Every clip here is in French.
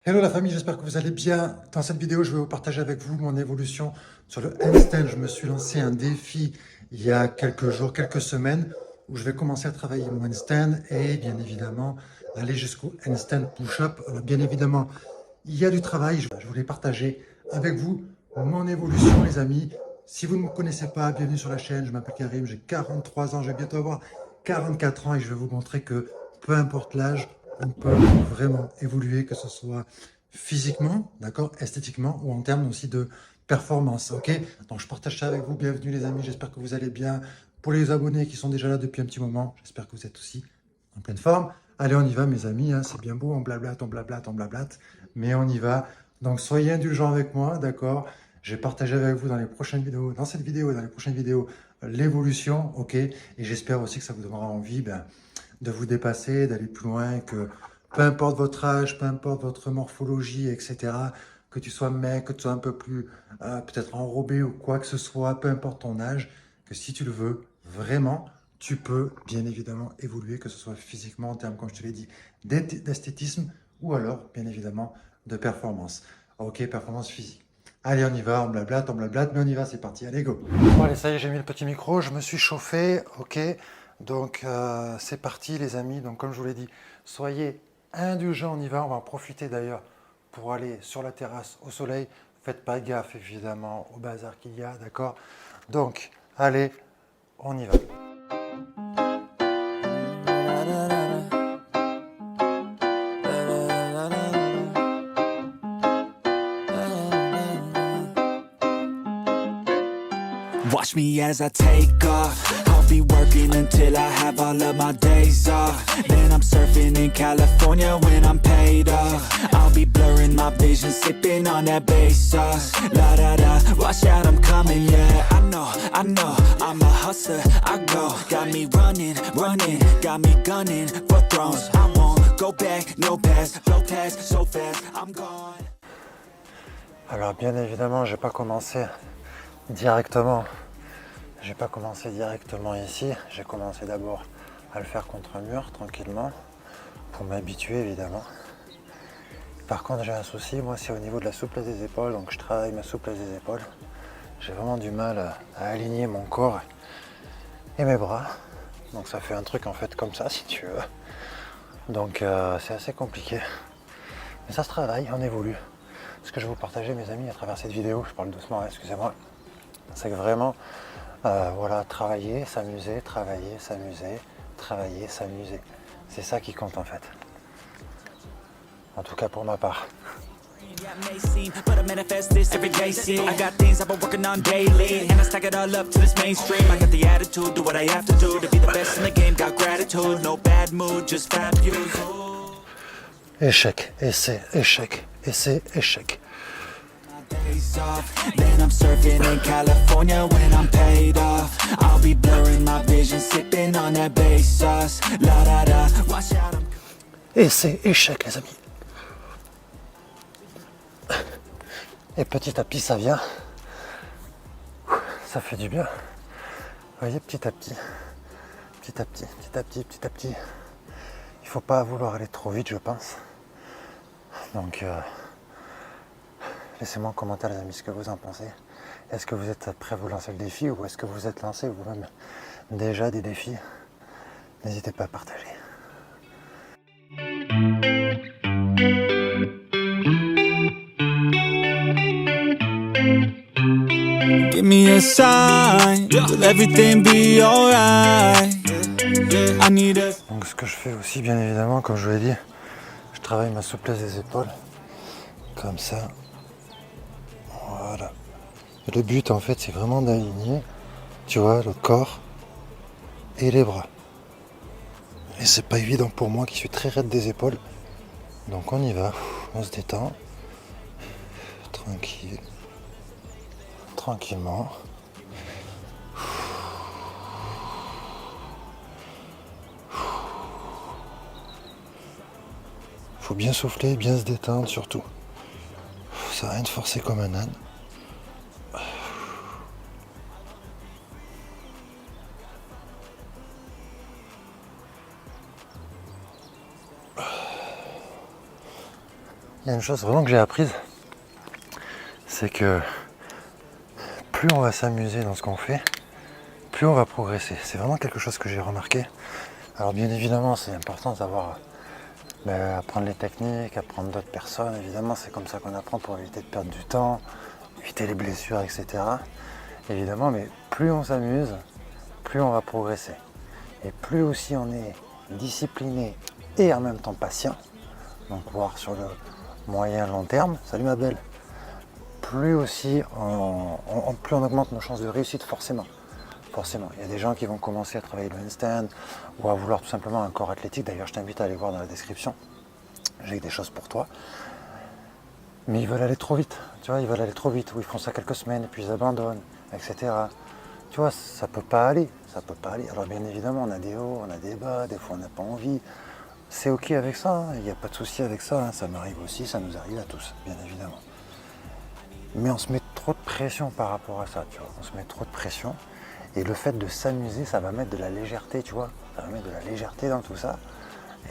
Hello la famille, j'espère que vous allez bien. Dans cette vidéo, je vais vous partager avec vous mon évolution sur le handstand. Je me suis lancé un défi il y a quelques jours, quelques semaines, où je vais commencer à travailler mon handstand et bien évidemment aller jusqu'au handstand push-up. Alors bien évidemment, il y a du travail. Je voulais partager avec vous mon évolution les amis. Si vous ne me connaissez pas, bienvenue sur la chaîne. Je m'appelle Karim, j'ai 43 ans, je vais bientôt avoir 44 ans et je vais vous montrer que peu importe l'âge, on peut vraiment évoluer, que ce soit physiquement, d'accord, esthétiquement ou en termes aussi de performance, ok? Donc je partage ça avec vous, bienvenue les amis, j'espère que vous allez bien. Pour les abonnés qui sont déjà là depuis un petit moment, j'espère que vous êtes aussi en pleine forme. Allez, on y va mes amis, hein, c'est bien beau, on blablate, on blablate, on blablate, mais on y va. Donc soyez indulgents avec moi, d'accord? Je vais partager avec vous dans les prochaines vidéos, dans cette vidéo et dans les prochaines vidéos, l'évolution, ok? Et j'espère aussi que ça vous donnera envie, de vous dépasser, d'aller plus loin, que peu importe votre âge, peu importe votre morphologie, etc., que tu sois mec, que tu sois un peu plus peut-être enrobé ou quoi que ce soit, peu importe ton âge, que si tu le veux, vraiment, tu peux bien évidemment évoluer, que ce soit physiquement en termes, comme je te l'ai dit, d'esthétisme ou alors, bien évidemment, de performance. Ok, performance physique. Allez, on blablate, mais on y va, c'est parti, allez, go. Bon, allez, ça y est, j'ai mis le petit micro, je me suis chauffé, ok. Donc, c'est parti, les amis. Donc, comme je vous l'ai dit, soyez indulgents, on y va. On va en profiter d'ailleurs pour aller sur la terrasse au soleil. Faites pas gaffe, évidemment, au bazar qu'il y a, d'accord? Donc, allez, on y va. Watch me as I take off. I'll be working until I have all of my days off. Then I'm surfing in California when I'm paid off. I'll be blurring my vision, sipping on that bass sauce. La da da, watch out, I'm coming, yeah. I know, I'm a hustler, I go. Got me running, got me gunning for thrones. I won't go back, no pass, blow past so fast, I'm gone. Alors, bien évidemment, je vais pas commencer directement. J'ai pas commencé directement ici. J'ai commencé d'abord à le faire contre un mur, tranquillement, pour m'habituer, évidemment. Par contre, j'ai un souci, moi, c'est au niveau de la souplesse des épaules. Donc, je travaille ma souplesse des épaules. J'ai vraiment du mal à aligner mon corps et mes bras. Donc, ça fait un truc, en fait, comme ça, si tu veux. Donc, c'est assez compliqué. Mais ça se travaille, on évolue. Ce que je vais vous partager, mes amis, à travers cette vidéo, je parle doucement, excusez-moi, c'est que vraiment, voilà, travailler, s'amuser, travailler, s'amuser, travailler, s'amuser. C'est ça qui compte en fait. En tout cas pour ma part. Yeah, it may seem, but I manifest this every day. See, I got things I've been working on daily, and I stack it all up to this mainstream. I got the attitude, do what I have to do to be the best in the game. Got gratitude, no bad mood, just fabulous. Échec, essai, échec, essai, échec. Days off, then I'm surfing in California when I'm paid off. I'll be blurring my vision, sipping on that bass sauce. La da da, watch out, I'm Essai, échec les amis. Et petit à petit ça vient. Ça fait du bien. Vous voyez, petit à petit. Petit à petit, petit à petit, petit à petit. Il faut pas vouloir aller trop vite je pense. Donc laissez-moi en commentaire les amis ce que vous en pensez. Est-ce que vous êtes prêts à vous lancer le défi ou est-ce que vous êtes lancé vous-même déjà des défis? N'hésitez pas à partager. give me a sign, will everything be alright? I need a Donc ce que je fais aussi bien évidemment, comme je vous l'ai dit, je travaille ma souplesse des épaules. Comme ça. Voilà. Et le but en fait c'est vraiment d'aligner, tu vois, le corps et les bras. Et c'est pas évident pour moi qui suis très raide des épaules. Donc on y va, on se détend. Tranquille. Tranquillement. Faut bien souffler, bien se détendre surtout. Ça sert à rien de forcer comme un âne. Il y a une chose vraiment que j'ai apprise, c'est que plus on va s'amuser dans ce qu'on fait, plus on va progresser. C'est vraiment quelque chose que j'ai remarqué. Alors bien évidemment, c'est important d'avoir apprendre les techniques, apprendre d'autres personnes. Évidemment, c'est comme ça qu'on apprend pour éviter de perdre du temps, éviter les blessures, etc. Évidemment, mais plus on s'amuse, plus on va progresser. Et plus aussi on est discipliné et en même temps patient, donc voir sur le moyen long terme, salut ma belle, plus aussi plus on augmente nos chances de réussite forcément. Forcément, il y a des gens qui vont commencer à travailler le handstand ou à vouloir tout simplement un corps athlétique. D'ailleurs, je t'invite à aller voir dans la description. J'ai des choses pour toi. Mais ils veulent aller trop vite. Tu vois, ils veulent aller trop vite. Ou ils font ça quelques semaines et puis ils abandonnent, etc. Tu vois, ça peut pas aller. Ça peut pas aller. Alors bien évidemment, on a des hauts, on a des bas. Des fois, on n'a pas envie. C'est ok avec ça. Hein. Il n'y a pas de souci avec ça. Hein. Ça m'arrive aussi. Ça nous arrive à tous, bien évidemment. Mais on se met trop de pression par rapport à ça. Tu vois, on se met trop de pression. Et le fait de s'amuser, ça va mettre de la légèreté, tu vois. Ça va mettre de la légèreté dans tout ça.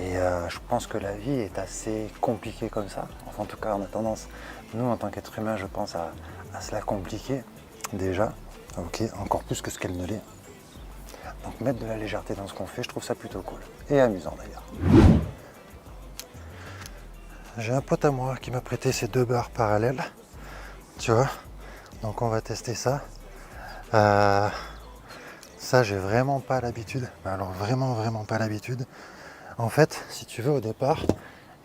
Et je pense que la vie est assez compliquée comme ça. Enfin, en tout cas, on a tendance, nous, en tant qu'être humain, je pense, à se la compliquer, déjà. Ok, encore plus que ce qu'elle ne l'est. Donc, mettre de la légèreté dans ce qu'on fait, je trouve ça plutôt cool. Et amusant, d'ailleurs. J'ai un pote à moi qui m'a prêté ces 2 barres parallèles. Tu vois. Donc, on va tester ça. Ça, j'ai vraiment pas l'habitude. Alors vraiment pas l'habitude. En fait, si tu veux, au départ,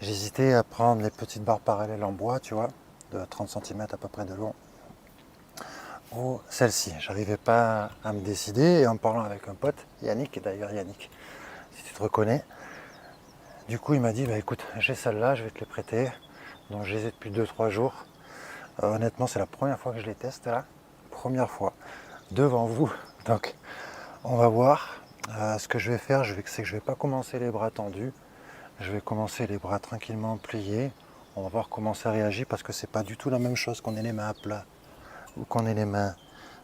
j'hésitais à prendre les petites barres parallèles en bois, tu vois, de 30 cm à peu près de long. Ou celle-ci. J'arrivais pas à me décider. Et en parlant avec un pote, Yannick, et d'ailleurs Yannick, si tu te reconnais, du coup, il m'a dit, écoute, j'ai celle-là, je vais te les prêter. Donc, je les ai depuis 2-3 jours. Honnêtement, c'est la première fois que je les teste, là. Première fois. Devant vous. Donc, on va voir. Ce que je vais faire, c'est que je ne vais pas commencer les bras tendus. Je vais commencer les bras tranquillement pliés. On va voir comment ça réagit parce que c'est pas du tout la même chose qu'on ait les mains à plat ou qu'on ait les mains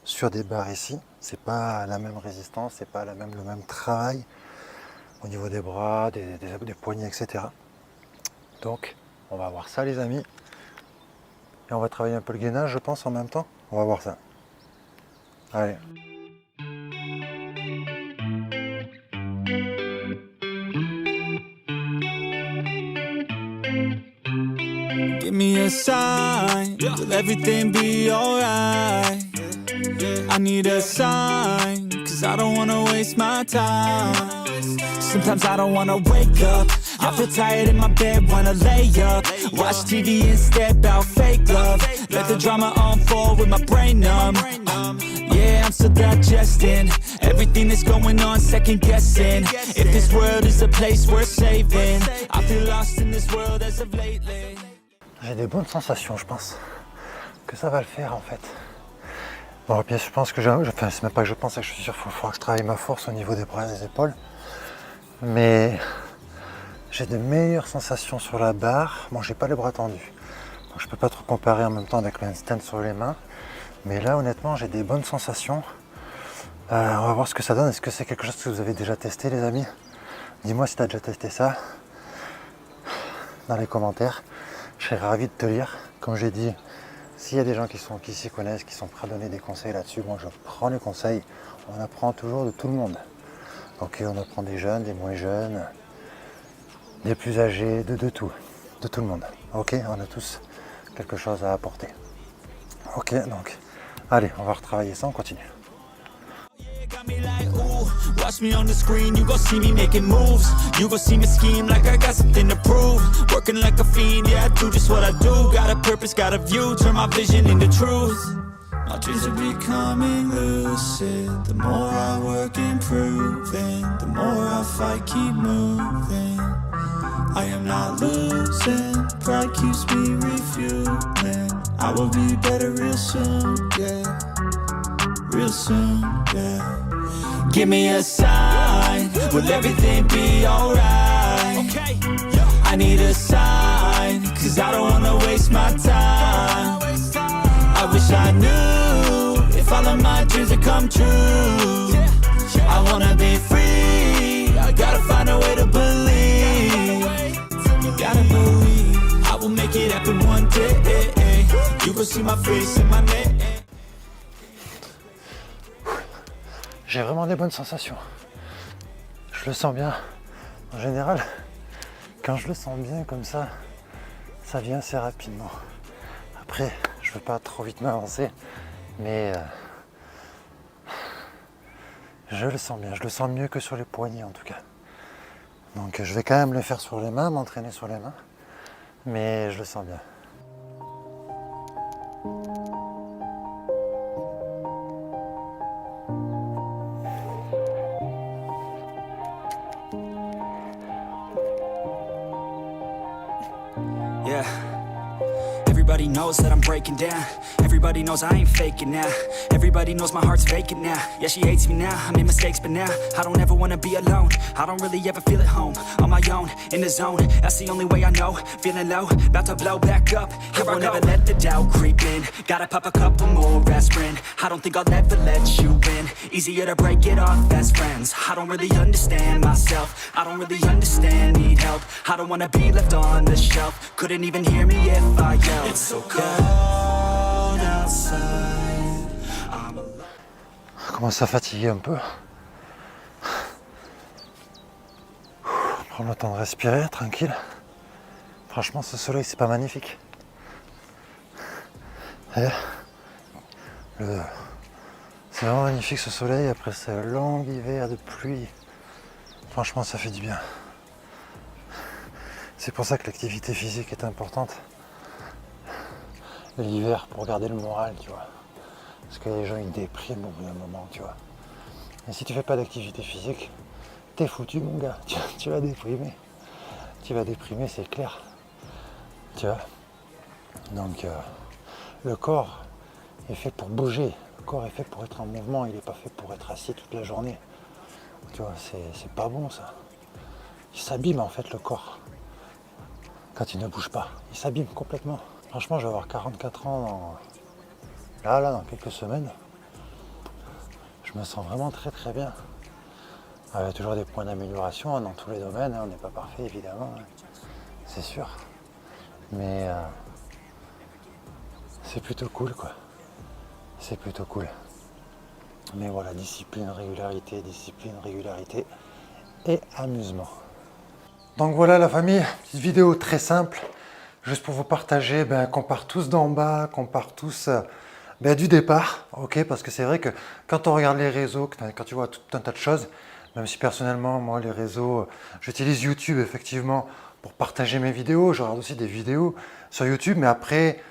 sur des barres ici. C'est pas la même résistance, c'est pas le même travail au niveau des bras, des poignets, etc. Donc, on va voir ça, les amis. Et on va travailler un peu le gainage, je pense, en même temps. On va voir ça. Allez. Give me a sign, will everything be alright? I need a sign, cause I don't wanna waste my time. Sometimes I don't wanna wake up, I feel tired in my bed, wanna lay up. Watch TV and step out fake love. Let the drama unfold with my brain numb. Yeah, I'm still digesting everything that's going on, second guessing if this world is a place worth saving. I feel lost in this world as of lately. J'ai des bonnes sensations, je pense que ça va le faire en fait. Bon, bien je pense que enfin c'est même pas que je pense, c'est que je suis sûr qu'il faudra que je travaille ma force au niveau des bras et des épaules. Mais j'ai de meilleures sensations sur la barre. Bon, j'ai pas les bras tendus, donc je peux pas trop comparer en même temps avec le handstand sur les mains. Mais là, honnêtement, j'ai des bonnes sensations. On va voir ce que ça donne. Est-ce que c'est quelque chose que vous avez déjà testé, les amis? Dis-moi si tu as déjà testé ça dans les commentaires. Je serais ravi de te lire. Comme j'ai dit, s'il y a des gens qui s'y connaissent, qui sont prêts à donner des conseils là-dessus, moi je prends les conseils. On apprend toujours de tout le monde. Ok, on apprend des jeunes, des moins jeunes, des plus âgés, de tout le monde. Ok, on a tous quelque chose à apporter. Ok, donc, allez, on va retravailler ça, on continue. Got me like, ooh, watch me on the screen, you gon' see me making moves. You gon' see me scheme like I got something to prove. Working like a fiend, yeah, I do just what I do. Got a purpose, got a view, turn my vision into truth. My dreams are becoming lucid. The more I work improving, the more I fight, keep moving. I am not losing, pride keeps me refueling. I will be better real soon, yeah. Real soon, yeah. Give me a sign, will everything be alright? Okay, I need a sign, cause I don't wanna waste my time. I wish I knew if all of my dreams would come true. I wanna be free, I gotta find a way to believe. You gotta believe. I will make it happen one day. You gon' see my face in my name. J'ai vraiment des bonnes sensations. Je le sens bien. En général, quand je le sens bien comme ça vient assez rapidement. Après, je veux pas trop vite m'avancer, mais je le sens bien. Je le sens mieux que sur les poignets en tout cas. Donc je vais quand même le faire sur les mains, m'entraîner sur les mains, mais je le sens bien. Yeah. Everybody knows that I'm breaking down. Everybody knows I ain't faking now. Everybody knows my heart's vacant now. Yeah, she hates me now, I made mistakes, but now I don't ever wanna be alone. I don't really ever feel at home. On my own, in the zone, that's the only way I know. Feeling low, about to blow back up. Here I won't ever let the doubt creep in. Gotta pop a couple more aspirin. I don't think I'll ever let you in. Easier to break it off best friends. I don't really understand myself. I don't really understand, need help. I don't wanna be left on the shelf. Couldn't even hear me if I yelled. It's so cold outside. Je commence à fatiguer un peu. Prendre le temps de respirer, tranquille. Franchement, ce soleil, c'est pas magnifique. C'est vraiment magnifique ce soleil après ce long hiver de pluie. Franchement, ça fait du bien. C'est pour ça que l'activité physique est importante. L'hiver, pour garder le moral, tu vois. Parce que les gens, ils dépriment au bout d'un moment, tu vois. Et si tu fais pas d'activité physique, t'es foutu, mon gars. Tu vas déprimer. Tu vas déprimer, c'est clair. Tu vois. Donc, le corps est fait pour bouger. Le corps est fait pour être en mouvement. Il n'est pas fait pour être assis toute la journée. Tu vois, c'est pas bon, ça. Il s'abîme, en fait, le corps. Quand il ne bouge pas. Il s'abîme complètement. Franchement, je vais avoir 44 ans dans quelques semaines. Je me sens vraiment très très bien. Il y a toujours des points d'amélioration dans tous les domaines. On n'est pas parfait, évidemment. C'est sûr. Mais c'est plutôt cool, quoi. C'est plutôt cool. Mais voilà, discipline, régularité et amusement. Donc voilà la famille, petite vidéo très simple. Juste pour vous partager qu'on part tous d'en bas, qu'on part tous du départ, ok? Parce que c'est vrai que quand on regarde les réseaux, quand tu vois tout un tas de choses, même si personnellement, moi, les réseaux, j'utilise YouTube effectivement pour partager mes vidéos, je regarde aussi des vidéos sur YouTube, mais après,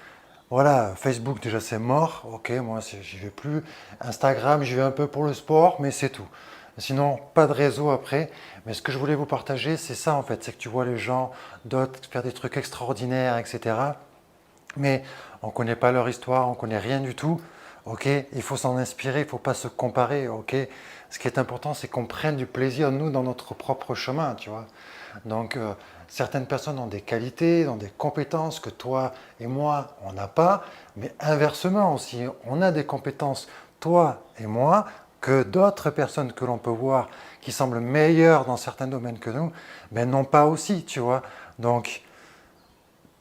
voilà, Facebook déjà c'est mort, ok, moi j'y vais plus. Instagram, j'y vais un peu pour le sport, mais c'est tout. Sinon, pas de réseau après. Mais ce que je voulais vous partager, c'est ça en fait. C'est que tu vois les gens, d'autres faire des trucs extraordinaires, etc. Mais on ne connaît pas leur histoire, on ne connaît rien du tout. Ok, il faut s'en inspirer, il ne faut pas se comparer. Ok, ce qui est important, c'est qu'on prenne du plaisir, nous, dans notre propre chemin, tu vois. Donc, certaines personnes ont des qualités, ont des compétences que toi et moi, on n'a pas. Mais inversement aussi, on a des compétences, toi et moi, que d'autres personnes que l'on peut voir qui semblent meilleures dans certains domaines que nous, n'ont pas aussi, tu vois. Donc,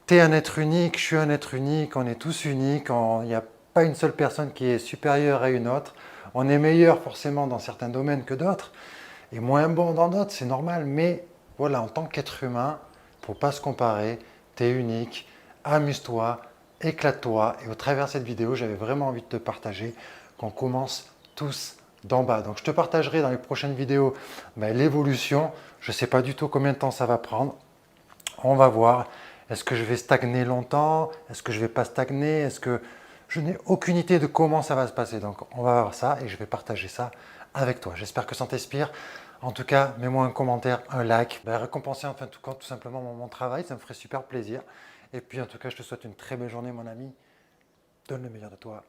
tu es un être unique, je suis un être unique, on est tous uniques, il n'y a pas une seule personne qui est supérieure à une autre. On est meilleur forcément dans certains domaines que d'autres, et moins bon dans d'autres, c'est normal. Mais voilà, en tant qu'être humain, il ne faut pas se comparer, tu es unique, amuse-toi, éclate-toi. Et au travers de cette vidéo, j'avais vraiment envie de te partager qu'on commence tous d'en bas. Donc je te partagerai dans les prochaines vidéos l'évolution. Je ne sais pas du tout combien de temps ça va prendre. On va voir. Est-ce que je vais stagner longtemps? Est-ce que je ne vais pas stagner? Est-ce que je n'ai aucune idée de comment ça va se passer? Donc on va voir ça et je vais partager ça avec toi. J'espère que ça t'inspire. En tout cas, mets-moi un commentaire, un like. Récompenser en fin de compte tout simplement mon travail. Ça me ferait super plaisir. Et puis en tout cas, je te souhaite une très belle journée mon ami. Donne le meilleur de toi.